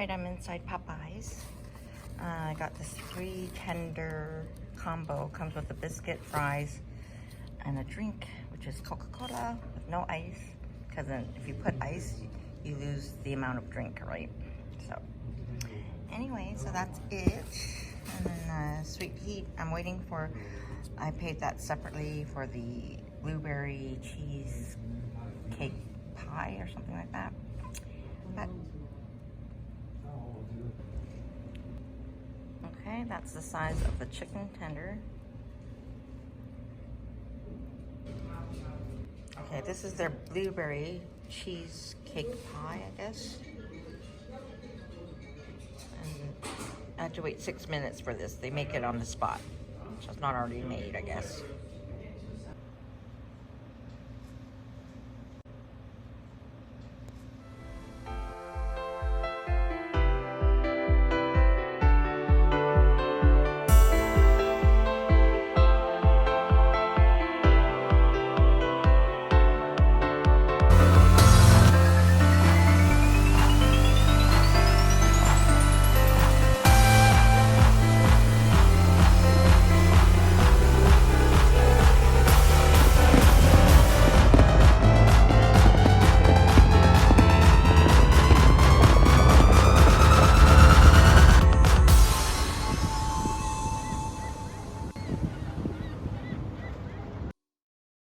I'm inside Popeyes. I got this 3 tender combo. Comes with a biscuit, fries, and a drink, which is Coca-Cola with no ice. Because then if you put ice, you lose the amount of drink, right? So anyway, so that's it. And then sweet heat. I'm waiting for. I paid that separately for the blueberry cheese cake pie or something like that. But okay, that's the size of the chicken tender. Okay, this is their blueberry cheesecake pie, I guess. And I had to wait 6 minutes for this. They make it on the spot, so it's not already made, I guess.